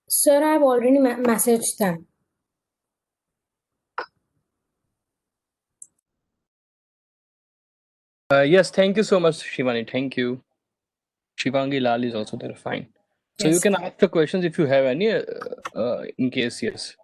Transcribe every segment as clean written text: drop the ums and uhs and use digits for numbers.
Sir, I've already messaged them. Yes, thank you so much, Shivani. Thank you. Shivangi Lal is also there. Fine. So you Yes. can ask the questions if you have any, in case yes.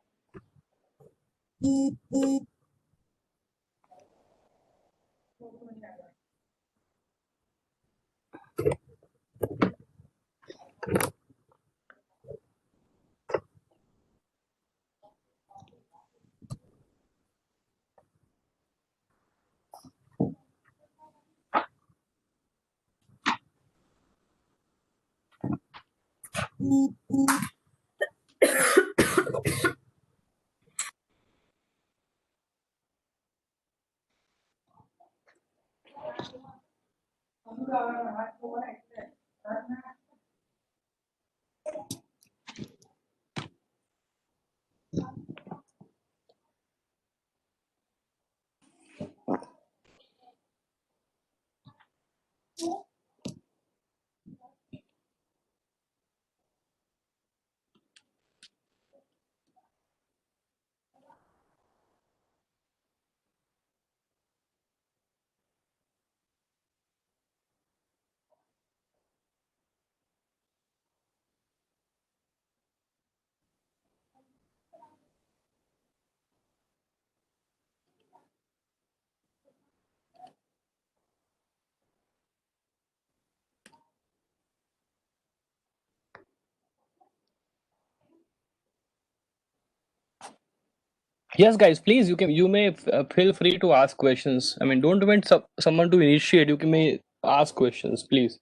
Yes, guys, please, you may feel free to ask questions. I mean, don't want someone to initiate. You can may ask questions, please.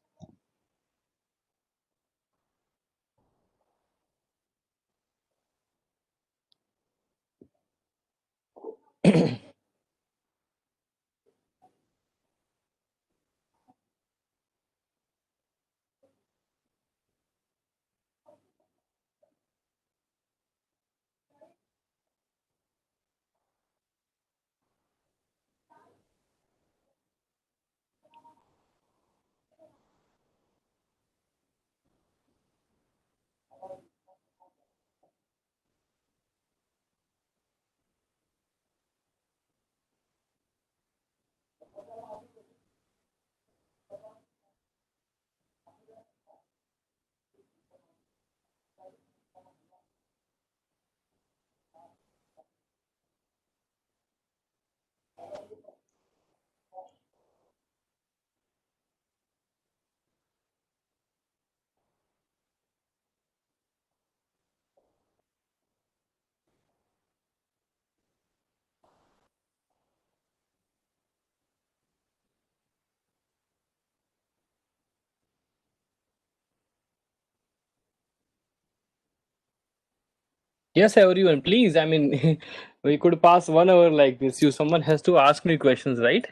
Yes, everyone, please. I mean, we could pass 1 hour like this. Someone has to ask me questions, right?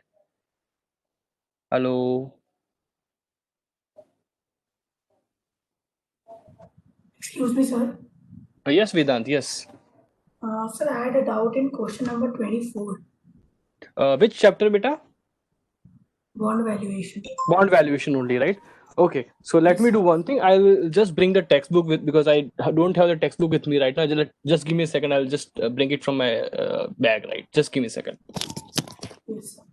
Hello. Excuse me, sir. Yes, Vedant. Yes. Sir, I had a doubt in question number 24, Which chapter, beta? bond valuation. Bond valuation only, right? Okay. So let Yes, me sir. do one thing. I will just bring the textbook with because I don't have the textbook with me right now. Just give me a second. I'll just bring it from my bag, right? Just give me a second. Yes, sir.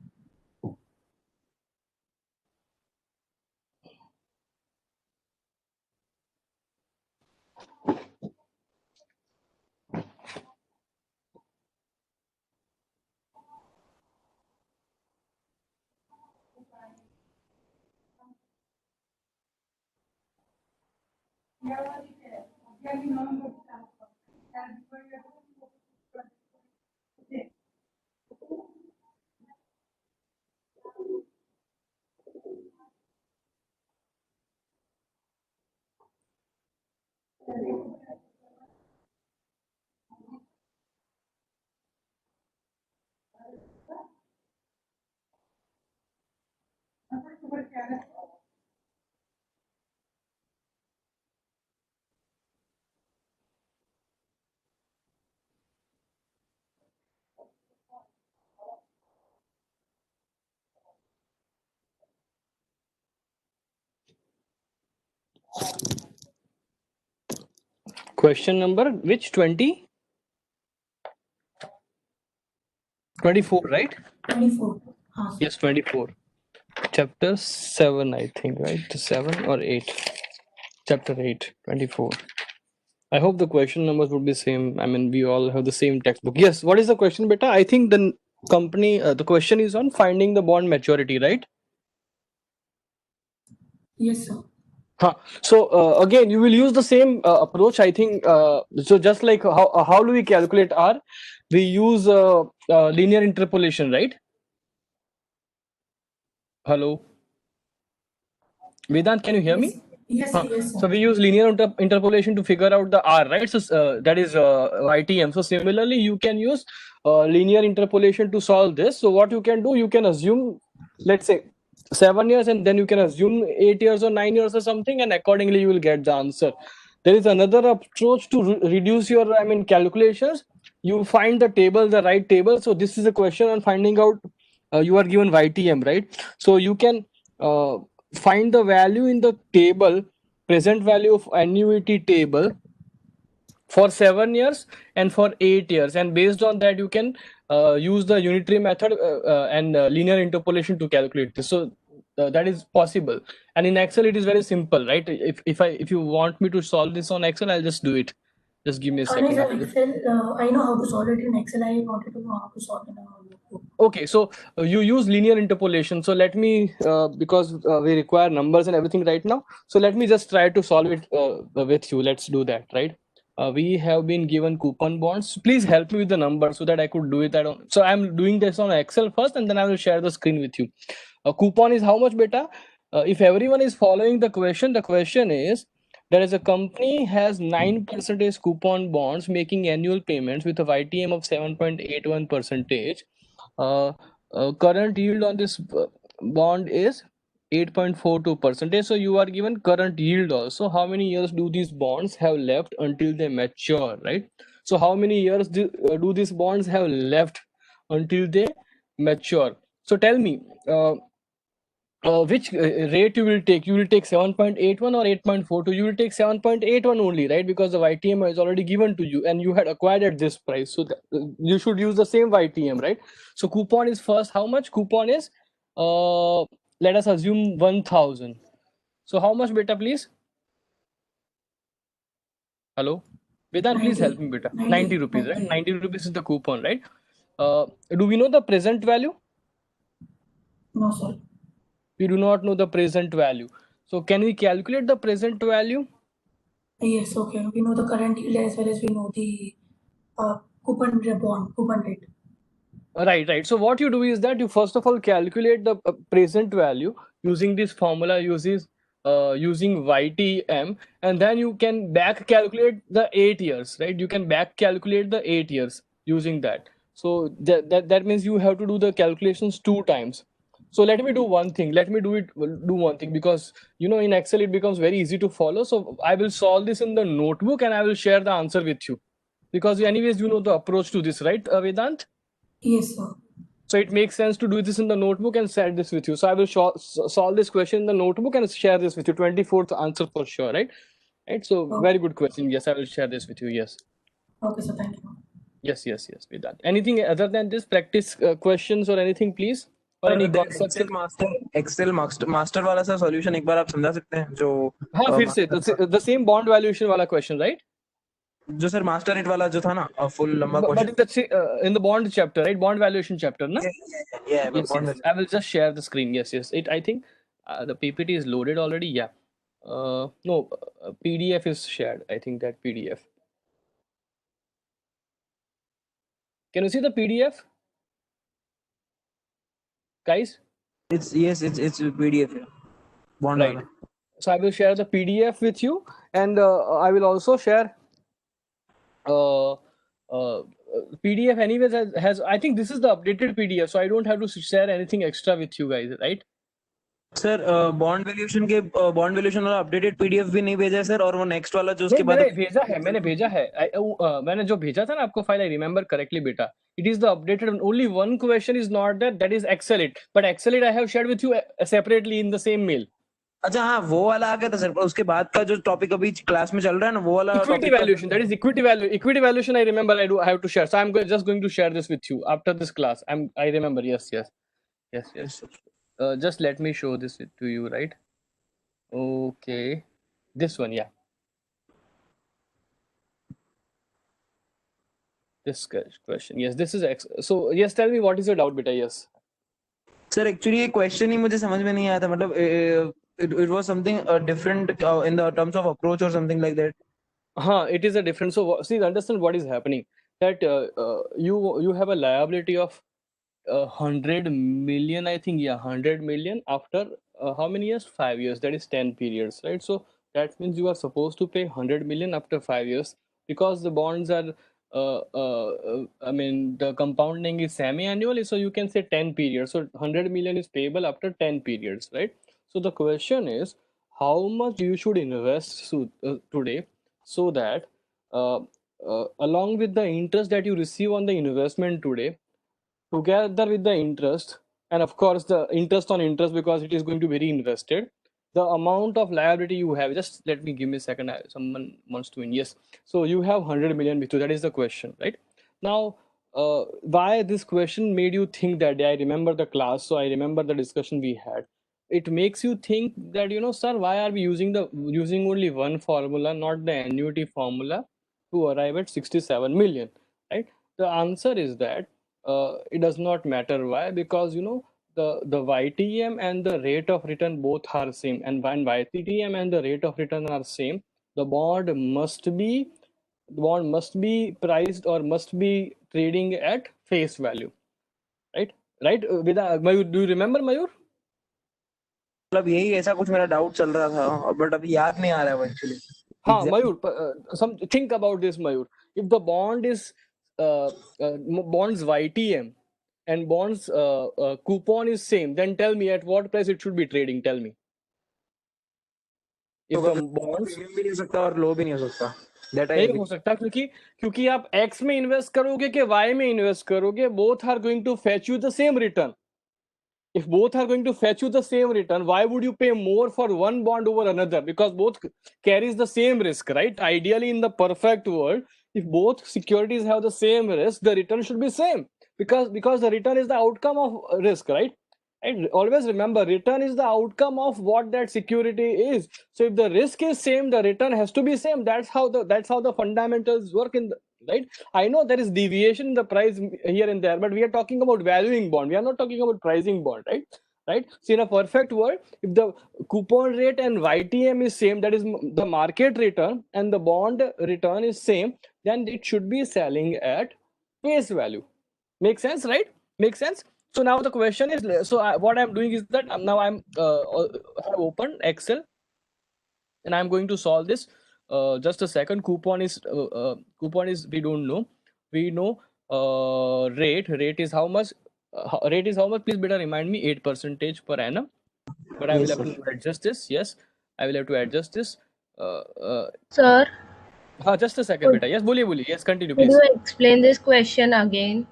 Question number which 20? 24, right? 24. हाँ sir. Yes, 24. Chapter 7, I think, right? 7 or 8? Chapter 8, 24. I hope the question numbers would be same. I mean, we all have the same textbook. Yes, what is the question, beta? I think the the question is on finding the bond maturity, right? Yes sir. Huh. So again, you will use the same approach. I think so. Just like how do we calculate R? We use linear interpolation, right? Hello, Vedant, can you hear Yes. me? Yes sir. Yes So sir. we use linear interpolation to figure out the R, right? So that is YTM. So similarly, you can use linear interpolation to solve this. So what you can do, you can assume, let's say 7 years, and then you can assume 8 years or 9 years or something, and accordingly you will get the answer. There is another approach to reduce your, I mean, calculations. You find the table, the right table. So this is a question on finding out. You are given YTM, right? So you can find the value in the table, present value of annuity table for 7 years and for 8 years, and based on that you can use the unitary method and linear interpolation to calculate this. So that is possible, and in Excel it is very simple, right? If you want me to solve this on Excel, I'll just do it. Just give me a No second. sir, Excel. I know how to solve it in Excel. I wanted to know how to solve it in a notebook. Okay, so you use linear interpolation. So let me, because we require numbers and everything right now. So let me just try to solve it with you. Let's do that, right? We have been given coupon bonds. Please help me with the number so that I could do it. So I'm doing this on Excel first, and then I will share the screen with you. A coupon is how much, beta? If everyone is following the question is, there is a company has 9% coupon bonds making annual payments with a YTM of 7.81 percentage. uh, Current yield on this bond is 8.42 percentage. So you are given current yield also. How many years do these bonds have left until they mature, right? So how many years do these bonds have left until they mature? So tell me, which rate you will take? You will take 7.81 or 8.42? You will take 7.81 only, right? Because the YTM is already given to you and you had acquired at this price. So you should use the same YTM, right? So coupon is first. How much? Coupon is, let us assume 1000. So how much, beta, please? Hello? Vedant, please help 90. me, beta. 90 90. rupees, right? 90. 90 rupees is the coupon, right? Do we know the present value? No sir. We do not know the present value. So can we calculate the present value? Yes. Okay. We know the current yield as well as we know the coupon rate. Right. So what you do is that you first of all calculate the present value using this formula, using YTM, and then you can back calculate the 8 years, right? You can back calculate the 8 years using that. So that means you have to do the calculations 2 times. So let me do one thing. Let me do one thing, because in Excel it becomes very easy to follow. So I will solve this in the notebook and I will share the answer with you, because anyways you know the approach to this, right, Vedant? Yes sir. So it makes sense to do this in the notebook and share this with you. So I will solve this question in the notebook and share this with you. 24th answer for sure, right? Right. So Okay. very good question. Yes, I will share this with you. Yes. Okay sir. Thank you. Yes. With that. Anything other than this practice questions or anything, please? Or any concepts? Excel master वाला sir solution एक बार आप समझा सकते हैं जो हाँ, फिर से the same bond valuation वाला question, right? जो सर मास्टर रेट वाला जो था ना फुल लंबा But in the bond chapter, right? Bond valuation chapter, na? Question Yes. I will just share the screen. Yes. I think the PPT is loaded already. Yeah. No, PDF is shared. I think that PDF. Can you see the PDF, guys? it's PDF bond Right. वाला So I will share the PDF with you, and I will also share uh, PDF. Anyways, has I think this is the updated PDF, so I don't have to share anything extra with you guys, right? Sir bond valuation वाला updated PDF भी नहीं भेजा है sir और वो next वाला जो उसके नहीं, बाद मैंने भेजा है मैंने जो भेजा था ना आपको फाइल, आई रिमेम्बर करेक्टली बेटा, it is the updated. Only one question is not that is excel it, but excel it I have shared with you separately in the same mail. अच्छा हाँ वो वाला आ गया था सर, पर उसके बाद का जो टॉपिक अभी क्लास में चल रहा है ना, वो वाला Equity topic valuation, that is equity value. Equity valuation, I remember. I have to share. So I'm just going to share this with you after this class. I remember. Yes, yes, yes, yes. Just let me show this to you, right? Okay, this one, yeah. This question, yes. This is so. Yes, tell me what is your doubt, beta? Yes. Sir actually ये question ही मुझे समझ में नहीं आया था, मतलब it was something different in the terms of approach और something like that. It is a difference. So see, understand what is happening. That you have a liability of 100 million, I think. Yeah, 100 million after how many years? 5 years. That is 10 periods, right? So that means you are supposed to pay 100 million after 5 years because the bonds are. I mean, the compounding is semi-annual, so you can say 10 periods. So 100 million is payable after 10 periods, right? So the question is, how much you should invest today so that along with the interest that you receive on the investment today, together with the interest, and of course the interest on interest because it is going to be reinvested, the amount of liability you have. Just let me give me a second. Someone wants to in. Yes, so you have 100 million with you. That is the question, right? Now, why this question made you think that day? I remember the class, so I remember the discussion we had. It makes you think that, sir, why are we using only one formula, not the annuity formula, to arrive at 67 million, right? The answer is that it does not matter. Why? Because the YTM and the rate of return both are same, and when YTM and the rate of return are same, the bond must be priced or must be trading at face value, right? Right? Mayur, do you remember, Mayur? मतलब यही ऐसा कुछ मेरा doubt चल रहा था, but अभी याद नहीं आ रहा है actually. Mayur, some think about this, Mayur. If the bond is bonds YTM and bonds coupon is same, then tell me at what price it should be trading. Tell me. If the bonds premium भी नहीं हो सकता और लो भी नहीं हो सकता. That I नहीं एग्री. हो सकता क्योंकि आप X में इन्वेस्ट करोगे कि Y में इन्वेस्ट करोगे, both are going to fetch you the same return. If both are going to fetch you the same return, why would you pay more for one bond over another? Because both carries the same risk, right? Ideally, in the perfect world, if both securities have the same risk, the return should be same, because the return is the outcome of risk, right? And always remember, return is the outcome of what that security is. So if the risk is same, the return has to be same. That's how the fundamentals work in the, right. I know there is deviation in the price here and there, but we are talking about valuing bond. We are not talking about pricing bond, right? Right. So in a perfect world, if the coupon rate and YTM is same, that is the market return, and the bond return is same, then it should be selling at face value. Make sense, right? Make sense. So now the question is, so what I'm doing is that now I'm have opened Excel and I'm going to solve this. Just a second. Coupon is we don't know. We know rate. Rate is how much? Rate is how much? Please, better remind me. 8% per annum. But I will Yes, have sir. to adjust this. Yes, I will have to adjust this. Sir, Just a second, could, beta. Yes, बोलिए. Yes, continue, could please. you explain this question again?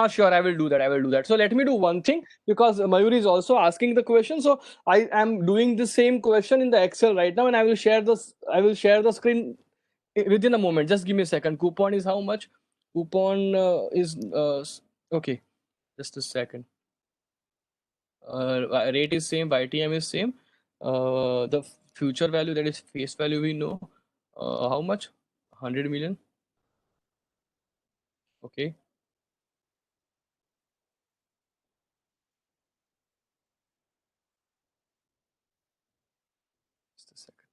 Sure, I will do that. I will do that. So let me do one thing because Mayuri is also asking the question. So I am doing the same question in the Excel right now, and I will share this. I will share the screen within a moment. Just give me a second. Coupon is how much? Coupon is okay. Just a second. Rate is same. YTM is same. The future value, that is face value, we know. How much? 100 million. Okay. Just a second.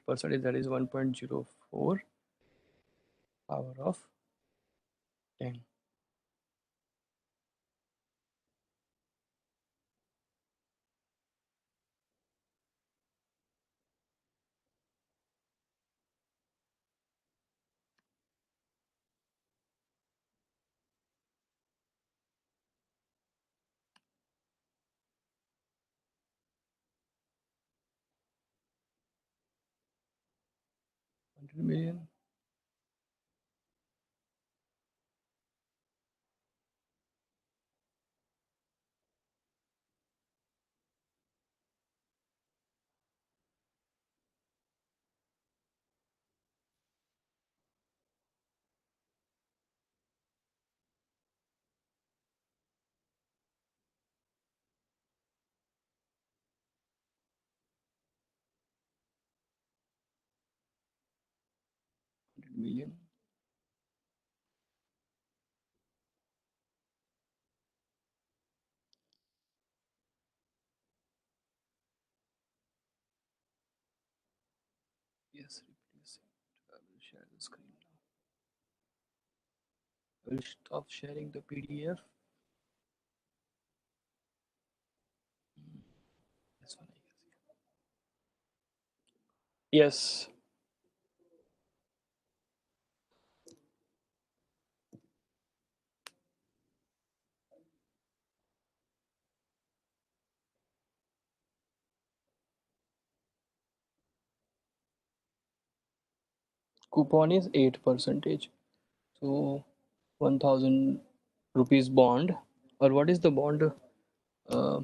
8% that is 1.04 power of 10. $100 million. million. Yes, replace it. I will share the screen now. I will stop sharing the PDF. This one, I guess. Yes. Coupon is 8%. So 1000 rupees bond, or what is the bond uh,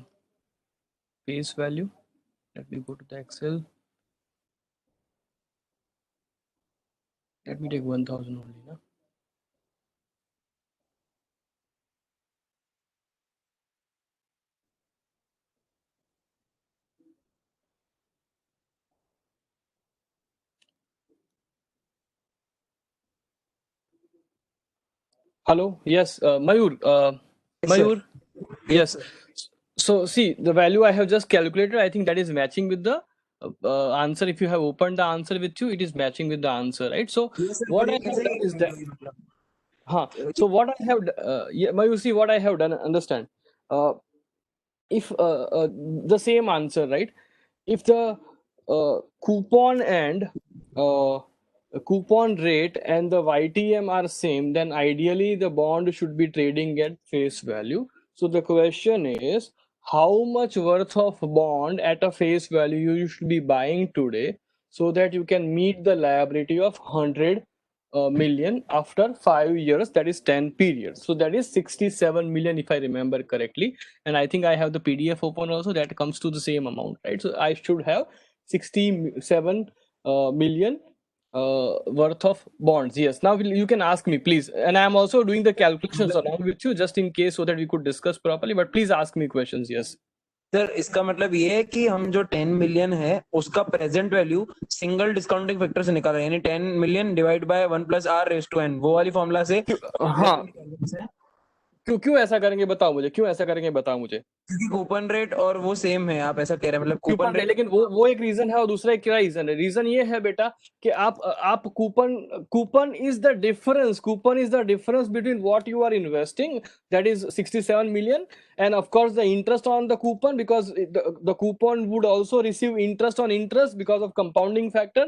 face value? Let me go to the Excel. Let me take 1000 only. Na? Hello. Yes, Mayur. Yes, sir. Mayur. Yes, Yes. sir. So see the value I have just calculated. I think that is matching with the answer. If you have opened the answer with you, it is matching with the answer, right? So Yes, sir. what पर I ये have कैसे done is that, मतलब huh. So what I have, yeah, Mayur, see what I have done. Understand? Uh, if the same answer, right? If the coupon and uh, coupon rate and the YTM are same, then ideally the bond should be trading at face value. So the question is, how much worth of bond at a face value you should be buying today so that you can meet the liability of 100 million after 5 years, that is 10 periods. So that is 67 million if I remember correctly, and I think I have the PDF open also, that comes to the same amount, right? So I should have 67 million worth of bonds. Yes, now you can ask me please, and I am also doing the calculations मतलब along with you just in case so that we could discuss properly, but please ask me questions. Yes. Sir इसका मतलब ये है कि हम जो 10 million है उसका present value single discounting factor से निकाल रहे हैं, यानी 10 million divide by 1 plus R raise to N, वो वाली फॉर्मूला से हाँ, वैल्यू निकाल रहे हैं। क्यों क्यों ऐसा करेंगे बताओ मुझे, क्यों ऐसा करेंगे बताओ मुझे। क्योंकि कूपन रेट और वो सेम है, आप ऐसा कह रहे हैं, मतलब कूपन कूपन है, रेट। लेकिन वो एक रीजन है, और दूसरा एक क्या रीजन है? रीजन ये है बेटा कि आप coupon coupon is the difference between what you are investing, that is 67 million, and of course the interest on the coupon, because the coupon would also receive interest on interest because of compounding factor,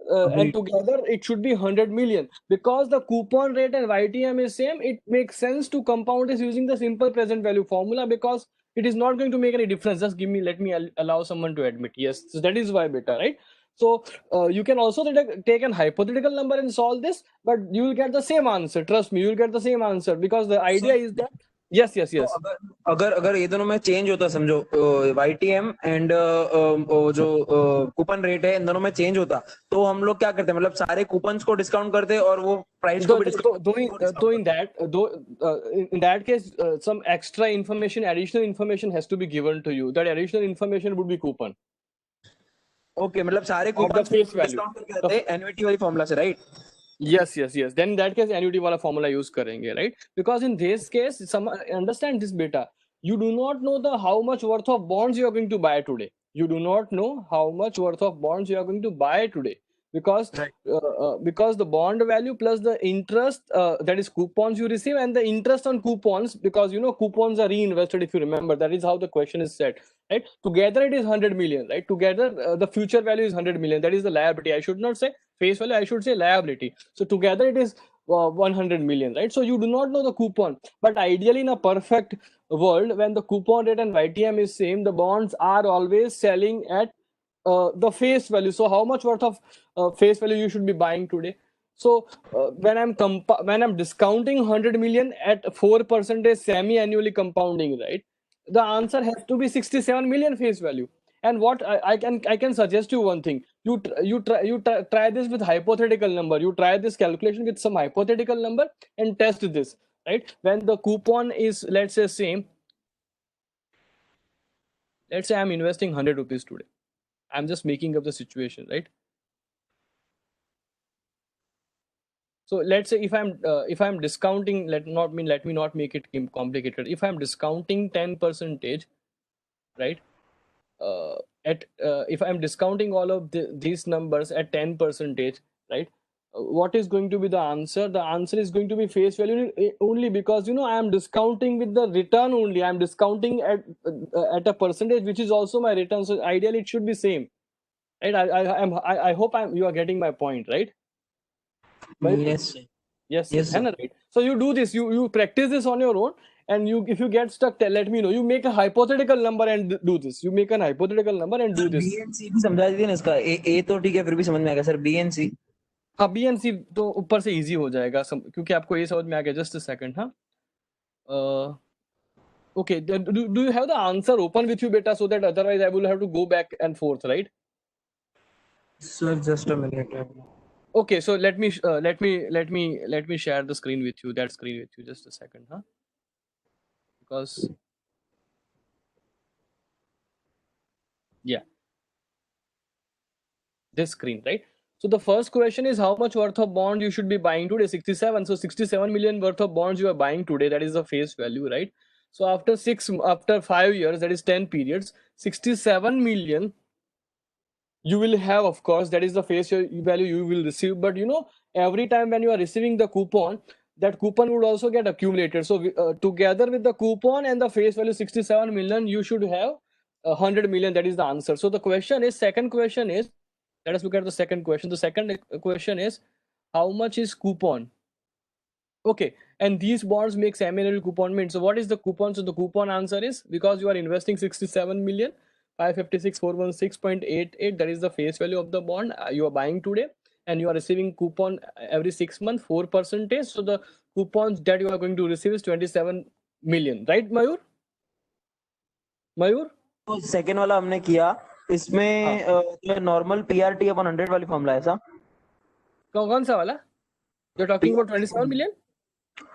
and together it should be 100 million. Because the coupon rate and YTM is same, it makes sense to compound this using the simple present value formula, because it is not going to make any difference. Just give me, let me allow someone to admit. Yes, so that is why beta, right? So you can also take an hypothetical number and solve this, but you will get the same answer. Trust me, you will get the same answer, because the idea is that, yes, yes, तो yes. अगर अगर अगर ये दोनों में change होता, समझो YTM and जो कूपन रेट है इन दोनों में चेंज होता, तो हम लोग क्या करते हैं, मतलब सारे कूपन्स को डिस्काउंट करते और वो प्राइस को भी Though in that in that case, some extra information, additional information has to be given to you. That additional information would be coupon okay, मतलब सारे or the कूपन्स face को value. Discount करके The आते हैं annuity वाली formula से, right? Yes, yes, yes. Then in that case, annuity wala formula use karenge, right? Because in this case, some understand this beta. You do not know the how much worth of bonds you are going to buy today. You do not know how much worth of bonds you are going to buy today, because Right. because the bond value plus the interest, that is coupons you receive, and the interest on coupons, because you know coupons are reinvested. If you remember, that is how the question is set, right? Together it is 100 million, right? Together the future value is 100 million. That is the liability. I should not say face value, I should say liability. So together it is 100 million, right? So you do not know the coupon, but ideally in a perfect world, when the coupon rate and YTM is same, the bonds are always selling at the face value. So how much worth of face value you should be buying today? So when I'm discounting 100 million at 4% semi-annually compounding, right? The answer has to be 67 million face value. And what I can suggest you one thing. You try this with hypothetical number. You try this calculation with some hypothetical number and test this, right? When the coupon is, let's say, same. Let's say I'm investing 100 rupees today. I'm just making up the situation, right? So let's say if I'm discounting, let me not make it complicated. If I'm discounting 10%, right? If I'm discounting all of these numbers at 10%, right? What is going to be the answer? The answer is going to be face value only, because I am discounting with the return only. I'm discounting at a percentage which is also my return. So ideally it should be same, right? I hope you are getting my point, right? But Yes, sir. yes, Yes, sir. right. So you do this, you practice this on your own, and if you get stuck, let me know. You make a hypothetical number and do this. You make an hypothetical number and do sir B this. N C भी समझा दीजिए ना इसका ए तो ठीक है फिर भी समझ में आएगा सर बी एन सी हाँ, बी एन सी तो ऊपर से इजी हो जाएगा क्योंकि आपको ये समझ में आ गया. Just a second. हाँ, okay. Do you have the answer open with you, beta, so that otherwise I will have to go back and forth, right? Sir just a minute Okay, so let me share the screen with you. That screen with you. Just a second. Huh? Because yeah, this screen, right? So the first question is how much worth of bond you should be buying today? 67. So 67 million worth of bonds you are buying today. That is the face value, right? So after 5 years, that is 10 periods, 67 million you will have, of course. That is the face value you will receive. But every time when you are receiving the coupon, that coupon would also get accumulated. So together with the coupon and the face value 67 million, you should have 100 million. That is the answer. So the second question is, let us look at the second question. The second question is, how much is coupon? Okay, and these bonds make semi-annual coupon mint. So what is the coupon? So the coupon answer is, because you are investing 67 million, 556,416.88, that is the face value of the bond you are buying today, and you are receiving coupon every 6 months, 4%. So the coupons that you are going to receive is 27 million, right, Mayur? तो second वाला हमने किया इसमें जो normal PRT अपन 100 वाली formula है ऐसा कौन सा वाला? You are talking about 27 million?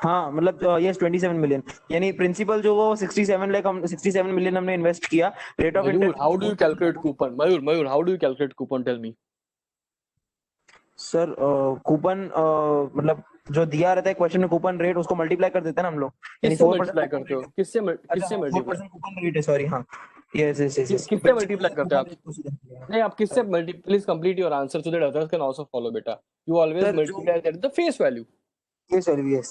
हाँ मतलब यस 27 मिलियन यानी प्रिंसिपल जो वो 67 लाख हम 67 मिलियन हमने इन्वेस्ट किया rate of interest. How do you calculate coupon? Mayur, how do you calculate coupon? Tell me. Sir coupon मतलब जो दिया रहता है क्वेश्चन में कूपन रेट उसको मल्टीप्लाई कर देते हैं ना हम लोग यानी किससे 4% मल्टीप्लाई करते हो? किससे मल्टीप्लाई? 4% कूपन रेट है सॉरी हाँ यस यस यस किससे मल्टीप्लाई करते हो आप? नहीं, आप किससे please complete your answer so that others can also follow बेटा. You always multiply that the face value. Yes sir, yes.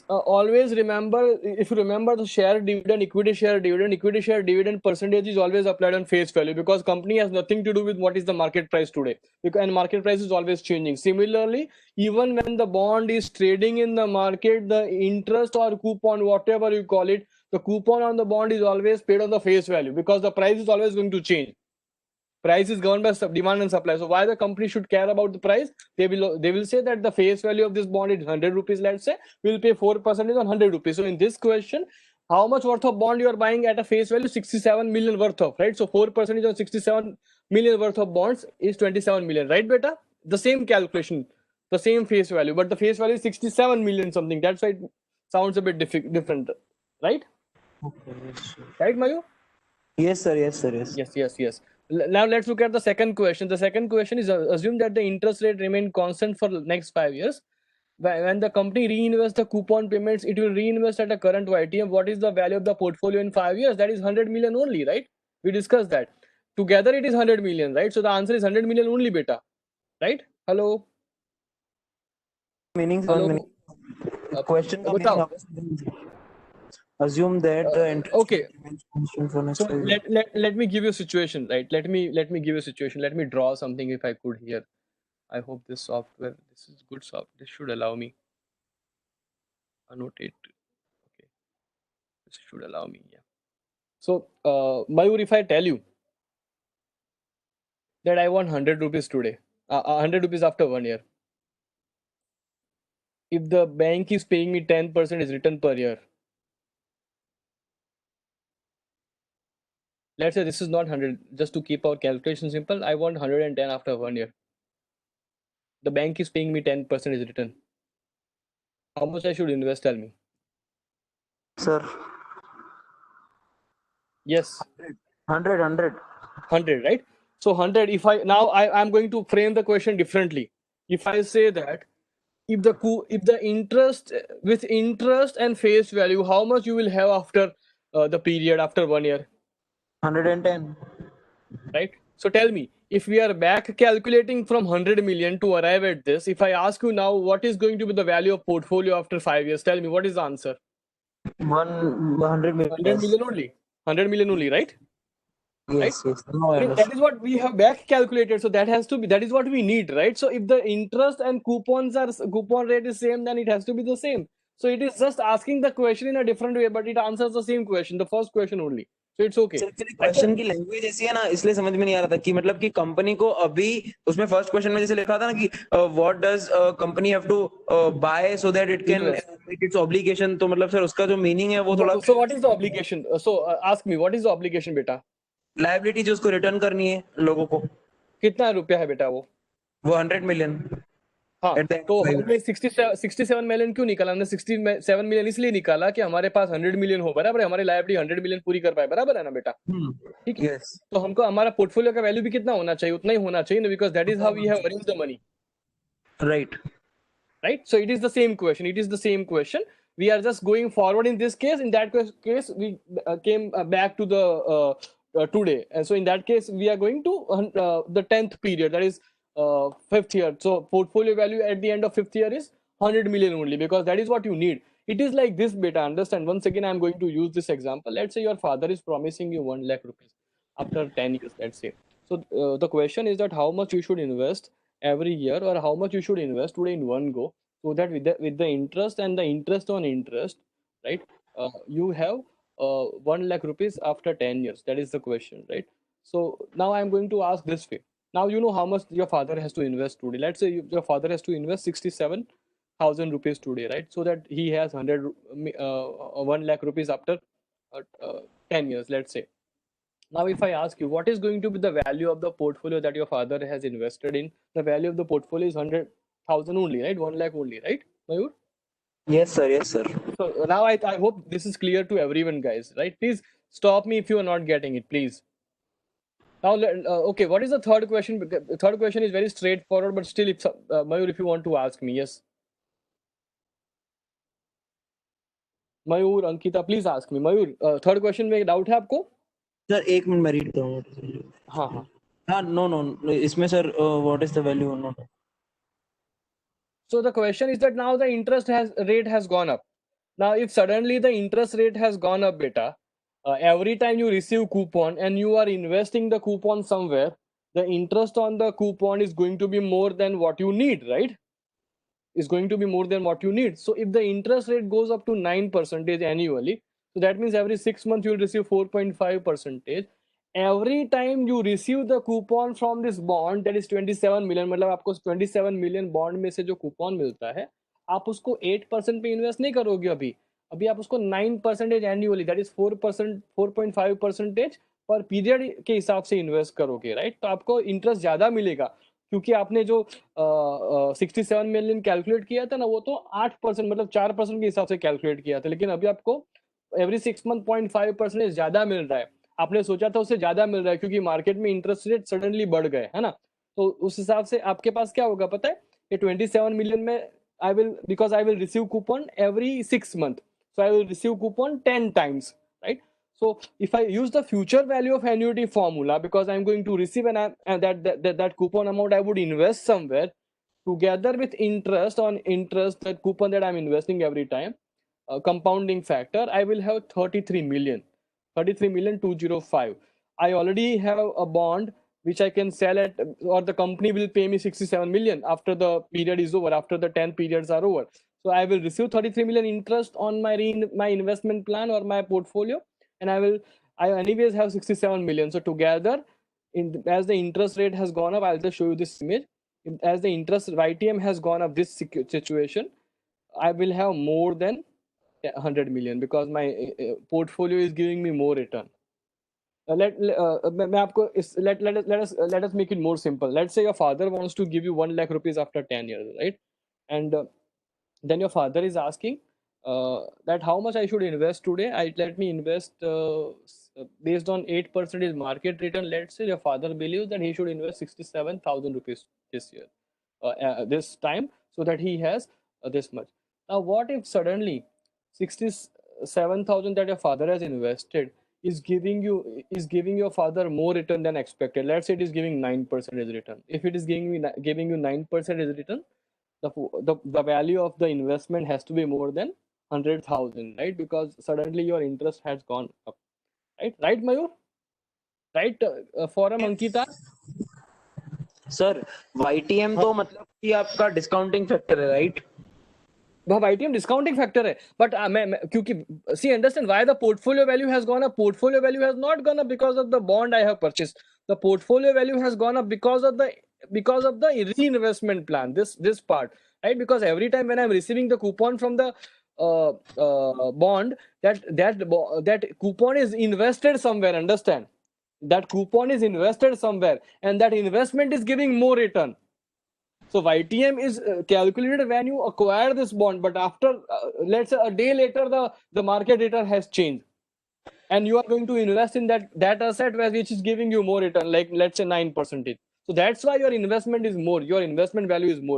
Always remember, if you remember the share dividend, equity share dividend percentage is always applied on face value, because company has nothing to do with what is the market price today, and market price is always changing. Similarly, even when the bond is trading in the market, the interest or coupon, whatever you call it, the coupon on the bond is always paid on the face value, because the price is always going to change. Price is governed by demand and supply. So why the company should care about the price? They will say that the face value of this bond is 100 rupees. Let's say we'll pay 4% on 100 rupees. So in this question, how much worth of bond you are buying at a face value? 67 million worth of, right? So 4% on 67 million worth of bonds is 27 million, right, beta? The same calculation, the same face value, but the face value is 67 million something. That's why it sounds a bit different, right? Okay, yes, sir. Right, Mayu? Yes sir, yes sir, yes. Yes. Now let's look at the second question. The second question is, assume that the interest rate remain constant for the next 5 years. When the company reinvests the coupon payments, it will reinvest at a current YTM. What is the value of the portfolio in 5 years? That is 100 million only, right? We discussed that. Together it is 100 million, right? So the answer is 100 million only, beta. Right? Hello? Meaning question का meaning assume that the interest okay. remains constant for next So 5 years. let me give you a situation, right? Let me give you a situation. Let me draw something if I could here. I hope this software, this is good software. This should allow me annotate. Okay, this should allow me. Yeah. So Mayur, if I tell you that I want 100 rupees today, 100 rupees after 1 year, if the bank is paying me 10% is return per year, let's say this is not 100, just to keep our calculation simple, I want 110 after 1 year. The bank is paying me 10% is return. How much I should invest? Tell me. Sir. Yes. 100, right? So 100. If I'm going to frame the question differently. If I say that if the interest with interest and face value, how much you will have after the period after 1 year, 110. right? So tell me, if we are back calculating from 100 million to arrive at this, if I ask you now what is going to be the value of portfolio after 5 years, tell me what is the answer? 100 million. 100 million only. 100 million only, right? Right? Yes. No, I I mean, that understand. is what we have back calculated. So that has to be, that is what we need, right? So if the interest and coupon rate is same, then it has to be the same. So it is just asking the question in a different way, but it answers the same question, the first question only. So it's okay. Actually question की language ऐसी है ना, इसलिए समझ में नहीं आ रहा था कि मतलब कि कंपनी को अभी उसमें फर्स्ट क्वेश्चन में जैसे लिखा था ना कि what does company have to buy so that it can Invest. Meet its obligation, तो मतलब सर उसका जो मीनिंग है वो थोड़ा So what is the obligation? Ask me, what is the obligation, beta? Liability जो उसको रिटर्न करनी है लोगों को, कितना रुपया है बेटा वो? 100 मिलियन। हाँ, At the end तो of 5 हमने 67 मिलियन क्यों निकाला? हमने 67 मिलियन इसलिए निकाला कि हमारे पास 100 मिलियन हो, बराबर है? हमारी लायबिलिटी 100 मिलियन पूरी कर पाए, बराबर है ना बेटा? ठीक है। यस, तो हमको हमारा पोर्टफोलियो का वैल्यू भी कितना होना चाहिए? उतना ही होना चाहिए ना, because that is how we have arrange the money, right. right? So it is the same question. It is the same question. We are just going forward in this case. In that case, we came back to the today, and so in that case, we are going to the 10th period, that is 5th year. So portfolio value at the end of 5th year is 100 million only, because that is what you need. It is like this, beta. Understand? Once again, I am going to use this example. Let's say your father is promising you 1 lakh rupees after 10 years. Let's say. So the question is that how much you should invest every year, or how much you should invest today in one go, so that with the interest and the interest on interest, right, you have 1 lakh rupees after 10 years. That is the question, right? So now I'm going to ask this way. Now you know how much your father has to invest today. Let's say your father has to invest 67,000 rupees today, right? So that he has 1 lakh rupees after 10 years, let's say. Now, if I ask you, what is going to be the value of the portfolio that your father has invested in? The value of the portfolio is 100,000 only, right? 1 lakh only, right, Mayur? Yes sir, yes sir. So now I hope this is clear to everyone, guys, right? Please stop me if you are not getting it, please. Now, okay, what is the third question? The third question is very straightforward, but still, if Mayur, if you want to ask me, yes. Mayur, Ankita, please ask me. Mayur, third question में doubt है आपको? Sir एक minute मैं read करूंगा। हाँ हाँ। हाँ, no इसमें sir what is the value no. So the question is that now the interest rate has gone up. Now, if suddenly the interest rate has gone up, beta, every time you receive coupon and you are investing the coupon somewhere, the interest on the coupon is going to be more than what you need, right? Is going to be more than what you need. So if the interest rate goes up to 9% annually, so that means every 6 months you will receive 4.5%. Every time you receive the coupon from this bond, that is 27 million, मतलब आपको 27 million bond में से जो coupon मिलता है, आप उसको 8% पे इन्वेस्ट नहीं करोगे अभी आप उसको 9% एनुअली, दैट इज 4%, 4.5% पर पीरियड के हिसाब से इन्वेस्ट करोगे, राइट? तो आपको इंटरेस्ट ज्यादा मिलेगा, क्योंकि आपने जो 67 मिलियन कैलकुलेट किया था ना, वो तो 8% मतलब 4% के हिसाब से कैलकुलेट किया था, लेकिन अभी आपको एवरी 6 मंथ 0.5% ज्यादा मिल रहा है। आपने सोचा था उससे ज्यादा मिल रहा है क्योंकि मार्केट में इंटरेस्ट रेट सडनली बढ़ गए, है ना? तो उस हिसाब से आपके पास क्या होगा पता है? ये 27 मिलियन में I will, because I will receive coupon every 6 months, so I will receive coupon 10 times, right? So if I use the future value of annuity formula, because I'm going to receive that coupon amount, I would invest somewhere together with interest on interest, that coupon that I'm investing every time, compounding factor, I will have 33 million 205. I already have a bond which I can sell at, or the company will pay me 67 million after the period is over, after the 10 periods are over. So I will receive 33 million interest on my investment plan or my portfolio, and I anyways have 67 million. So together, as the interest rate has gone up, I'll just show you this image. As the interest YTM has gone up, this situation, I will have more than 100 million, because my portfolio is giving me more return. Let us make it more simple. Let's say your father wants to give you 1 lakh rupees after 10 years, right? And then your father is asking that how much I should invest today. Let me invest based on 8% is market return. Let's say your father believes that he should invest 67,000 rupees this year, this time, so that he has this much. Now, what if suddenly 67,000 that your father has invested is giving your father more return than expected? Let's say it is giving 9% return. If it is giving you 9% return, the value of the investment has to be more than 100,000, right? Because suddenly your interest has gone up, right, Mayur? Right, forum Ankita? Sir YTM तो मतलब कि आपका discounting factor है, right? वह ITM discounting factor है, but मैं क्योंकि see understand why the portfolio value has gone up. Portfolio value has not gone up because of the bond I have purchased. The portfolio value has gone up because of the reinvestment plan, this part, right? Because every time when I'm receiving the coupon from the bond, that coupon is invested somewhere, understand? That coupon is invested somewhere, and that investment is giving more return. So YTM is calculated when you acquire this bond, but after let's say a day later the market return has changed, and you are going to invest in that asset which is giving you more return, like let's say 9%. So that's why your investment is more, your investment value is more.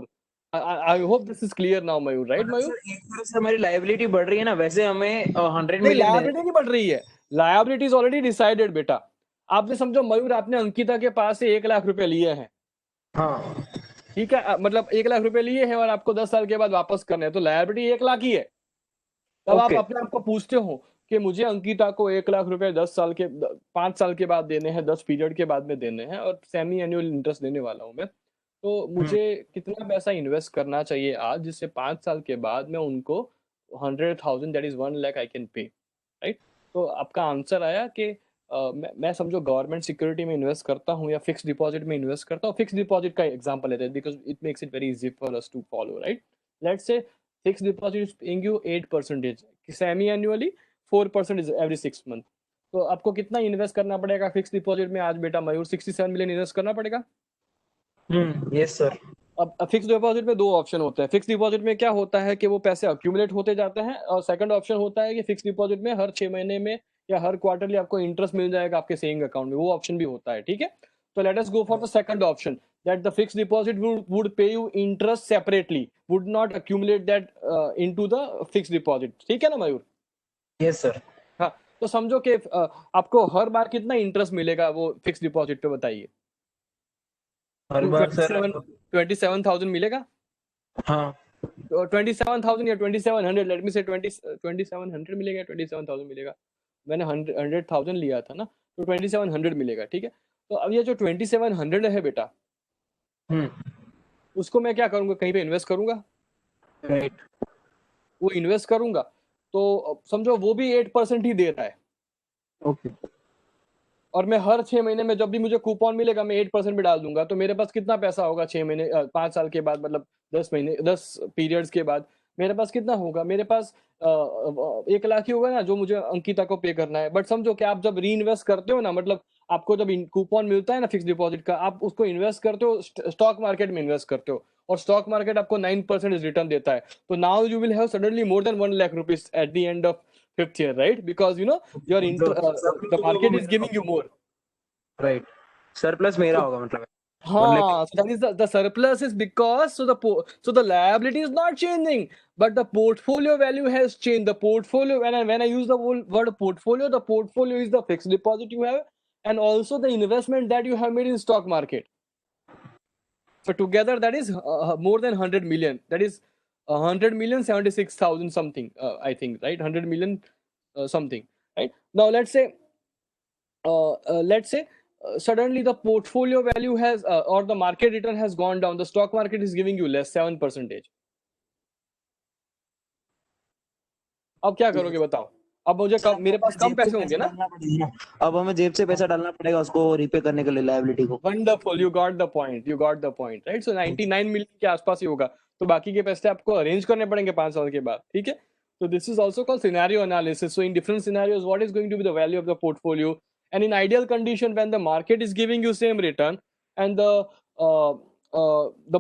I hope this is clear now, Mayur, right, Mayur? Sir एक तरह से हमारी liability बढ़ रही है ना, वैसे हमें 100 नहीं, मिलियन लायबिलिटी नहीं बढ़ रही है, लायबिलिटी इज ऑलरेडी डिसाइडेड बेटा. आपने समझो मयूर, आपने अंकिता के पास से 1 लाख रुपए लिए हैं, हाँ ठीक है, मतलब 1 लाख रुपए लिए हैं और आपको 10 साल के बाद वापस करने हैं, तो लायबिलिटी 1 लाख ही है. तब आप ओके अपने आप को पूछते हो कि मुझे अंकिता को 1 लाख रुपए 5 साल के बाद देने हैं, 10 पीरियड के बाद में देने हैं, और सेमी एनुअल इंटरेस्ट देने वाला हूं मैं, तो मुझे कितना पैसा इन्वेस्ट करना चाहिए आज, जिससे 5 साल के बाद मैं उनको 100,000 that is 1 lakh I can pay, right? तो आपका आंसर आया कि मैं समझो गवर्नमेंट सिक्योरिटी में इन्वेस्ट करता हूँ या फिक्स डिपॉजिट में इन्वेस्ट करता हूँ. फिक्स डिपॉजिट का एग्जांपल लेते हैं because it makes it very easy for us to follow, right? Let's say fix deposit is paying you 8%, semi annually 4% every 6 month. तो आपको कितना इन्वेस्ट करना पड़ेगा फिक्स डिपॉजिट में आज बेटा मयूर? 67 मिलियन इन्वेस्ट करना पड़ेगा. Yes sir. अब फिक्स डिपॉजिट में 2 ऑप्शन होते हैं. फिक्स डिपॉजिट में क्या होता है कि वो पैसे अक्यूमुलेट होते जाते हैं, और सेकंड ऑप्शन होता है कि फिक्स डिपॉजिट में हर 6 महीने में या हर क्वार्टरली आपको इंटरेस्ट मिल जाएगा आपके सेविंग अकाउंट में. वो ऑप्शन भी होता है, ठीक है? तो let us go for the second option, that the fixed deposit would pay you interest separately, would not accumulate that into the fixed deposit. ठीक है ना मयूर? Yes sir. हाँ, तो समझो कि आपको हर बार कितना इंटरेस्ट मिलेगा वो फिक्स डिपॉजिट पे, बताइए. हर बार सर 27,000 मिलेगा. हाँ 27,000 या 2,700, लेट मी से 2,700 मिलेगा, 27,000 मिलेगा. मैंने 100,000 लिया था ना, तो 2,700 मिलेगा, ठीक है? तो अब ये जो 2,700 है बेटा, उसको मैं क्या करूंगा? कहीं पे इन्वेस्ट करूंगा, राइट? वो इन्वेस्ट करूंगा तो समझो वो भी 8% ही दे रहा है. ओके. और मैं हर 6 महीने में जब भी मुझे कूपन मिलेगा मैं 8% भी डाल दूंगा, तो मेरे पास कितना पैसा होगा 6 महीने 5 साल के बाद, मतलब 10 महीने 10 पीरियड्स के बाद मेरे पास कितना होगा? मेरे पास 1 लाख ही होगा ना, जो मुझे अंकिता को पे करना है. बट समझो कि आप जब री इन्वेस्ट करते हो ना, मतलब आपको जब कूपन मिलता है ना फिक्स डिपॉजिट का, आप उसको इन्वेस्ट करते हो, स्टॉक मार्केट में इन्वेस्ट करते हो, और स्टॉक मार्केट आपको 9% रिटर्न देता है. तो now you will have suddenly more than 1 lakh rupees at the end of 5th year, right? Because your the market is giving you more. Right. Surplus मेरा होगा मतलब. हाँ, so that is the surplus is because so the liability is not changing, but the portfolio value has changed. The portfolio, when I use the word portfolio, the portfolio is the fixed deposit you have, and also the investment that you have made in stock market. So together that is more than 100 million. That is 100 million 76,000 something, I think, right? 100 million something, right? Now let's say suddenly the portfolio value has or the market return has gone down. The stock market is giving you less 7%. अब क्या करोगे बताओ? अब मुझे मेरे पास कम पैसे होंगे ना. अब हमें जेब से पैसा डालना पड़ेगा उसको रिपे करने के लिए, लायबिलिटी को. Wonderful, you got the point, right? So 99 million के आसपास ही होगा, तो बाकी के पैसे आपको अरेंज करने पड़ेंगे 5 साल के बाद, ठीक है? So this is also called scenario analysis. So in different scenarios, what is going to be the value of the portfolio? And in ideal condition, when the market is giving you same return and the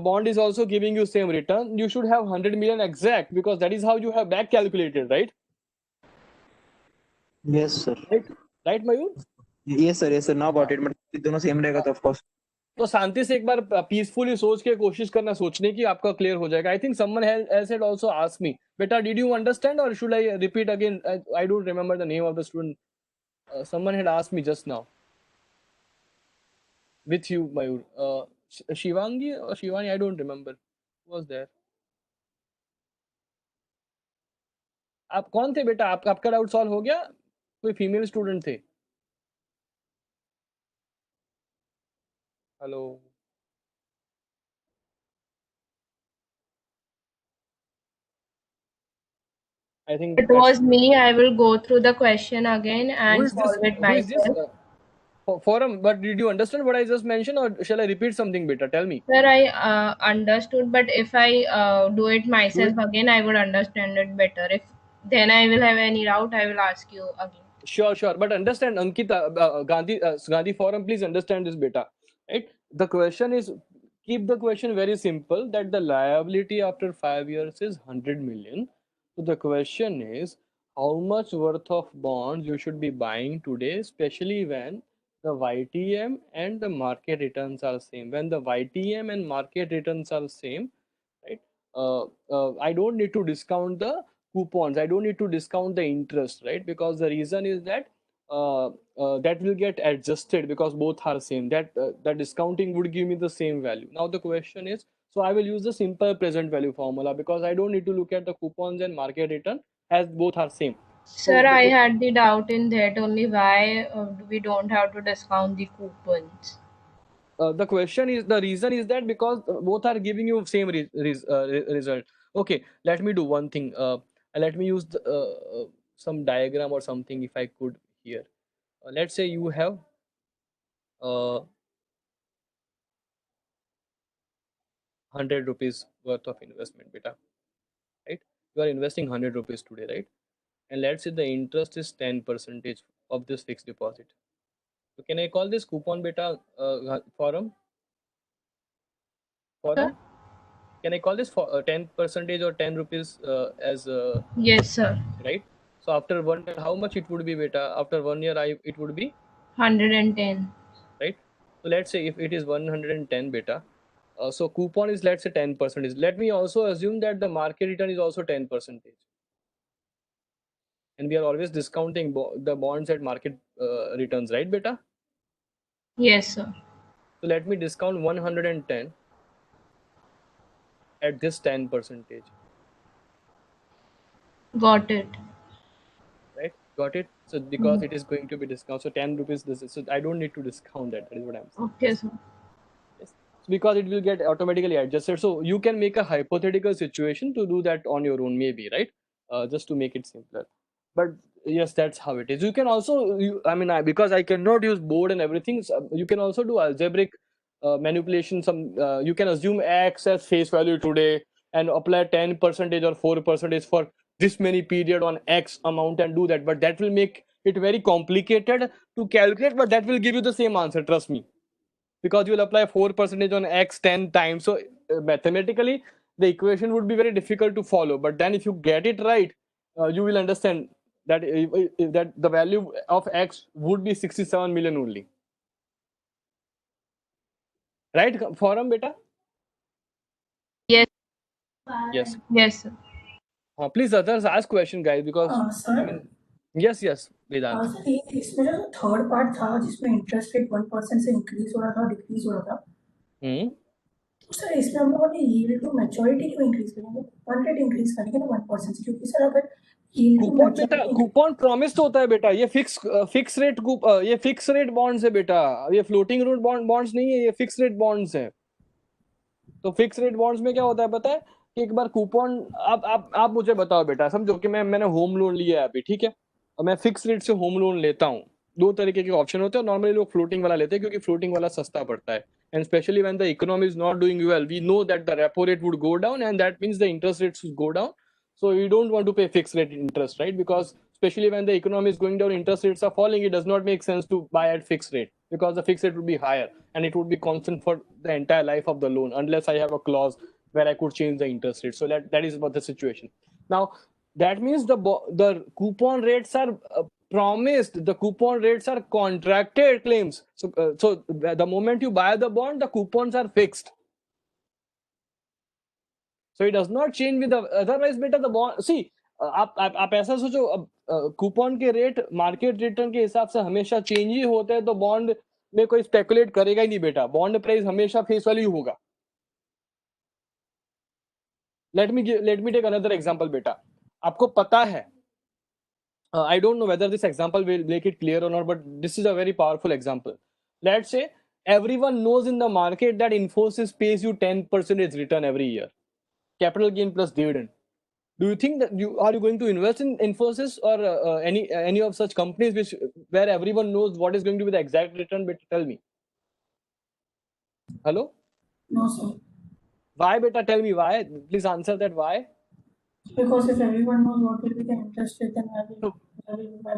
bond is also giving you same return, you should have 100 million exact, because that is how you have back calculated, right? Yes sir. Right, Mayur? Yes sir. Now got it. मतलब दोनों same रहेगा तो of course. तो शांति से एक बार peacefully सोच के कोशिश करना, सोचने की, आपका क्लियर हो जाएगा. I think someone else had also asked me, beta, did you understand or should I repeat again? I don't remember the name of the student. Someone had asked me just now with you, Mayur. Shivangi or Shivani, I don't remember. Who was there? आप कौन थे बेटा? आपका doubt solve हो गया? कोई female student थे? Hello. I think It was me. I will go through the question again who and is this? solve it Who is this? myself. Forum. But did you understand what I just mentioned, or shall I repeat something better? Tell me. Sir, I understood, but if I do it Do myself it. again, I would understand it better. If then I will have any doubt, I will ask you again. Sure, sure. But understand, Ankita, Gandhi Forum, please understand this beta. Right? The question is, keep the question very simple, that the liability after 5 years is 100 million. So the question is, how much worth of bonds you should be buying today, especially when the YTM and the market returns are same. When the YTM and market returns are same, right? I don't need to discount the coupons. I don't need to discount the interest, right? Because the reason is that that will get adjusted because both are same. That discounting would give me the same value. Now the question is, so I will use the simple present value formula because I don't need to look at the coupons and market return as both are same. So Sir, I had the doubt in that only why we don't have to discount the coupons. the question is, the reason is that because both are giving you same result. Okay, let me do one thing. Let me use some diagram or something if I could here. Let's say you have 100 rupees worth of investment, beta, right? You are investing 100 rupees today, right? And let's say the interest is 10 percentage of this fixed deposit. So can I call this coupon, beta, forum? Sir? Can I call this for 10 percentage or 10 rupees as Yes, sir. right? So after 1 year, how much it would be, beta? After 1 year, it would be 110. right. So let's say if it is 110 beta, so coupon is, let's say, 10 percentage. Let me also assume that the market return is also 10 percentage, and we are always discounting the bonds at market returns, right, beta? Yes, sir. So let me discount 110 at this 10 percentage. Got it. Right, got it? So because it is going to be discount, so 10 rupees, this is, so I don't need to discount that. That is what I'm saying. Okay, sir. Yes. Because it will get automatically adjusted. So you can make a hypothetical situation to do that on your own, maybe, right? Just to make it simpler. But yes, that's how it is. You can also, because I cannot use board and everything, so you can also do algebraic manipulation. You can assume X as face value today and apply 10 percentage or 4 percentage for this many period on X amount and do that. But that will make it very complicated to calculate, but that will give you the same answer, trust me, because you will apply 4 percentage on X 10 times. So mathematically, the equation would be very difficult to follow. But then if you get it right, you will understand that that the value of X would be 67 million only. Right, forum beta? Yes. Yes. Yes, sir. Please others ask question, guys, because sir yes, Vedant. Sir ये इसमें जो third part था जिसमें interest rate 1% से increase हो रहा था decrease हो रहा था, तो सर इसमें हम लोगों ने यील्ड टू मैच्योरिटी क्यों इंक्रीज करेंगे? कूपन रेट इंक्रीज करेंगे ना 1% से, क्योंकि सर अगर यील्ड टू कूपन बेटा, मैच्योरिटी कूपन प्रॉमिस तो होता है बेटा, ये फिक्स रेट बॉन्ड्स है बेटा, ये फ्लोटिंग रेट बॉन्ड्स नहीं है, ये फिक्स रेट बॉन्ड्स है. तो फिक्स रेट बॉन्ड्स में क्या होता है पता है कि एक बार कूपन, आप मुझे बताओ बेटा, समझो कि मैंने होम लोन लिया है अभी, ठीक है, और मैं फिक्स रेट से होम लोन लेता हूँ. दो तरीके के ऑप्शन होते हैं. नॉर्मली लोग फ्लोटिंग वाला लेते हैं क्योंकि फ्लोटिंग वाला सस्ता पड़ता है, and specially when the economy is not doing well, we know that the repo rate would go down and that means the interest rates go down. So you don't want to pay fixed rate interest, right? Because especially when the economy is going down, interest rates are falling, it does not make sense to buy at fixed rate because the fixed rate would be higher and it would be constant for the entire life of the loan unless I have a clause where I could change the interest rate. So that is about the situation. Now that means the coupon rates are promised. The coupon rates are contracted claims. So the moment you buy the bond, the coupons are fixed. So it does not change with the otherwise better the bond. See, आप ऐसा सोचो, coupon के rate market return के हिसाब से हमेशा change ही होते हैं, तो बॉन्ड में कोई स्पेकुलेट करेगा ही नहीं बेटा. बॉन्ड प्राइस हमेशा फेस वैल्यू होगा. Let me take another example बेटा. आपको पता है, I don't know whether this example will make it clear or not, but this is a very powerful example. Let's say everyone knows in the market that Infosys pays you 10% return every year, capital gain plus dividend. Do you think that are you going to invest in Infosys or any of such companies where everyone knows what is going to be the exact return? But tell me. Hello? No, sir. Why, beta? Tell me why. Please answer that. Why? Because if everyone knows what will be the interest rate, then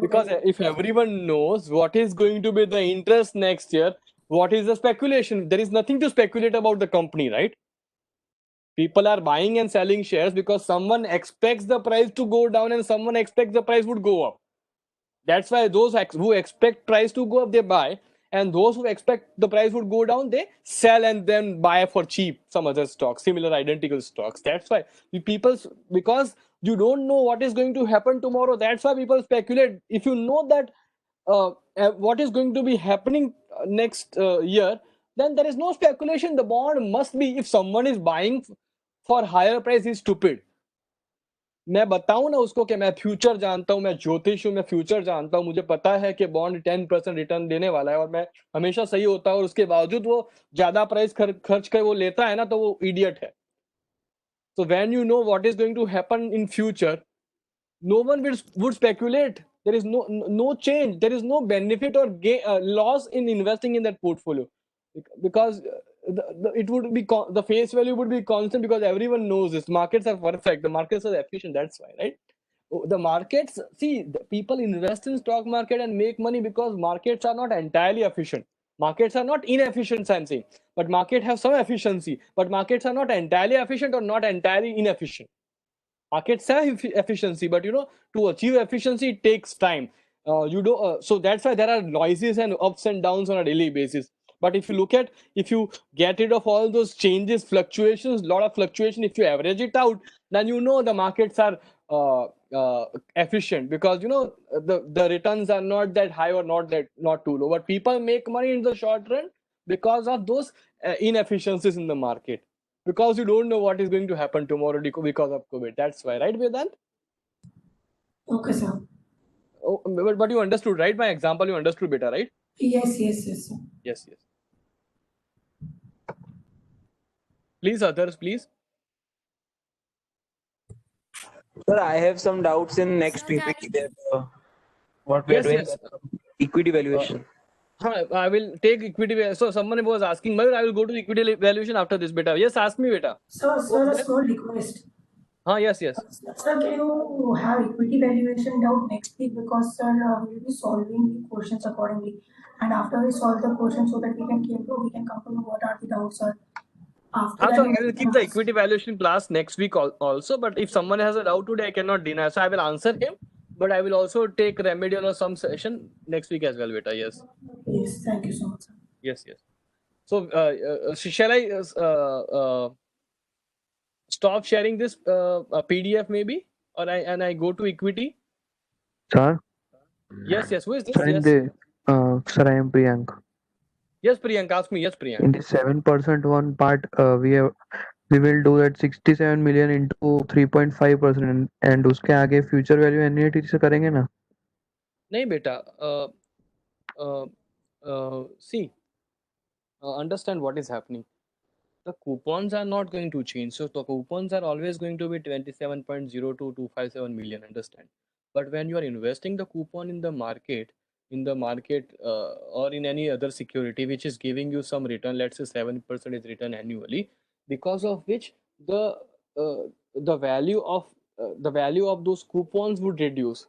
because if everyone knows what is going to be the interest next year, what is the speculation? There is nothing to speculate about the company, right? People are buying and selling shares because someone expects the price to go down and someone expects the price would go up. That's why those who expect price to go up, they buy, and those who expect the price would go down, they sell and then buy for cheap some other stocks, similar identical stocks. That's why people, because you don't know what is going to happen tomorrow, that's why people speculate. If you know that what is going to be happening next year, then there is no speculation. The bond must be, if someone is buying for higher price, is stupid. मैं बताऊं ना उसको कि मैं future जानता हूं, मैं ज्योतिष हूं, मैं फ्यूचर जानता हूं, मुझे पता है कि बॉन्ड 10% रिटर्न देने वाला है और मैं हमेशा सही होता है, और उसके बावजूद वो ज्यादा प्राइस खर्च कर वो लेता है ना, तो वो इडियट है. So when you know what is going to happen in future, no one would speculate. There is no change, there is no benefit or loss in investing in that portfolio, because it would be the face value would be constant, because everyone knows this. Markets are perfect, the markets are efficient. That's why, right? The markets, see, the people invest in stock market and make money because markets are not entirely efficient. Markets are not inefficient, I'm saying, but market have some efficiency, but markets are not entirely efficient or not entirely inefficient. Markets have efficiency, but to achieve efficiency it takes time. So that's why there are noises and ups and downs on a daily basis. But if you get rid of all those changes, fluctuations, lot of fluctuation, if you average it out, then the markets are efficient, because the returns are not that high or not too low, but people make money in the short run because of those inefficiencies in the market, because you don't know what is going to happen tomorrow because of COVID. That's why, right, Vedant? Okay, sir. Oh, but you understood, right? My example, you understood better, right? Yes, sir. Yes. Please, others, please. Sir, I have some doubts in next PPT that what we are doing. Yes. Equity valuation. I will take equity. So someone was asking, Mayur, I will go to equity valuation after this, beta. Yes, ask me, beta. Sir, a small request. Yes. Sir, can you have equity valuation doubt next week, because sir, we will be solving the questions accordingly, and after we solve the questions, so that we can come to know what are the doubts, sir. After that, So I will keep the equity valuation class next week also, but if someone has a doubt today, I cannot deny. So I will answer him, but I will also take remedial or some session next week as well, beta. Yes. Yes, thank you so much, sir. Yes. So shall I stop sharing this PDF maybe, or I go to equity? Sir? Yes. Who is this? Sir, sir, I am Priyank. Yes, Priyank, ask me. Yes, Priyank. In the 7% one part, we will do that 67 million into 3.5%, and उसके आगे future value annuity से करेंगे ना? नहीं बेटा, see, understand what is happening. The coupons are not going to change. So the coupons are always going to be 27.02257 million, understand. But when you are investing the coupon in the market, or in any other security which is giving you some return, let's say 7% is return annually, because of which the value of those coupons would reduce.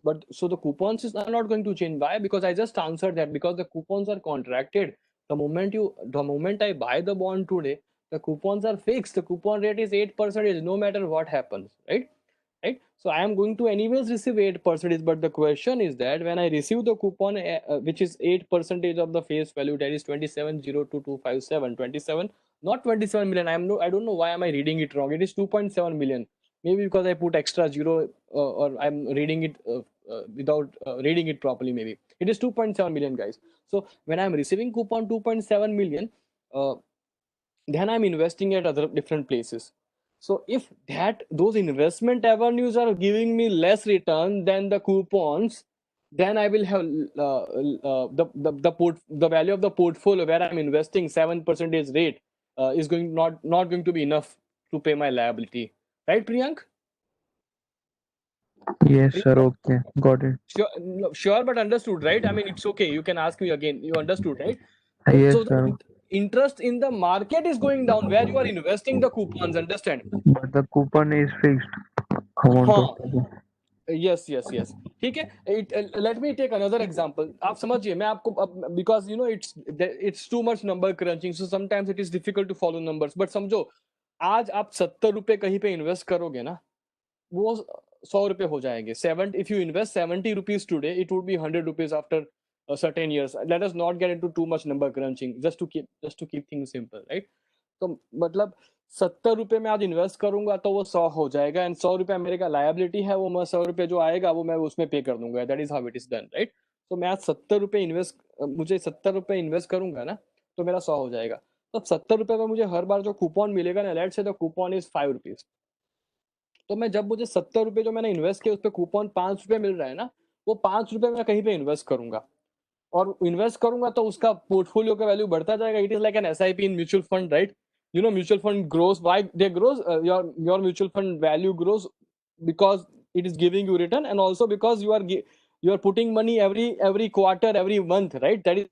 But so the coupons are not going to change. Why? Because I just answered that, because the coupons are contracted. The moment I buy the bond today, the coupons are fixed. The coupon rate is 8%, no matter what happens, right? right? So I am going to anyways receive 8%, but the question is that when I receive the coupon, which is 8% of the face value, that is 27,02257, 27, not 27 million. I don't know why am I reading it wrong. It is 2.7 million. Maybe because I put extra zero, or I'm reading it without reading it properly. Maybe it is 2.7 million, guys. So when I'm receiving coupon 2.7 million, then I'm investing at other different places. So if those investment avenues are giving me less return than the coupons, then I will have the value of the portfolio where I'm investing 7% rate is not going to be enough to pay my liability, right, Priyank? Yes, sir. Okay, got it. Sure, no, sure, but understood, right? I mean, it's okay. You can ask me again. You understood, right? Yes, So the sir. interest in the market is going down where you are investing the coupons. Understand? But the coupon is fixed amount of हाँ, coupon. yes, yes, yes. ठीक है. Let me take another example. आप समझिए, मैं आपको because you know it's too much number crunching, so sometimes it is difficult to follow numbers. But समझो, आज आप 70 रुपए कहीं पे इन्वेस्ट करोगे ना, वो 100 रुपए हो जाएंगे. If you invest 70 rupees today, it would be 100 rupees after certain years. Let us not get into too much number crunching, just to keep things simple, right? तो मतलब 70 रुपए में आज इन्वेस्ट करूंगा तो वो 100 हो जाएगा, एंड 100 रुपए मेरे का लायबिलिटी है, वो मैं 100 रुपए जो आएगा वो मैं उसमें पे कर दूंगा. That is how it is done, right? तो मैं आज 70 रुपए मुझे 70 रुपए इन्वेस्ट करूंगा ना, तो मेरा 100 हो जाएगा. तो 70 रुपए में मुझे हर बार जो कूपन मिलेगा ना, let's say the coupon is 5 rupees, तो मैं जब मुझे 70 रुपए जो मैंने इन्वेस्ट किया उस पर कूपन 5 रुपए मिल रहा है ना, वो 5 रुपए मैं कहीं पे इन्वेस्ट करूंगा, और इन्वेस्ट करूंगा तो उसका पोर्टफोलियो का वैल्यू बढ़ता जाएगा. It is like an SIP in mutual fund, right? You know, mutual fund grows. Why they grows? Your mutual fund value grows because it is giving you return, and also because you are putting money every quarter, every month, right? That is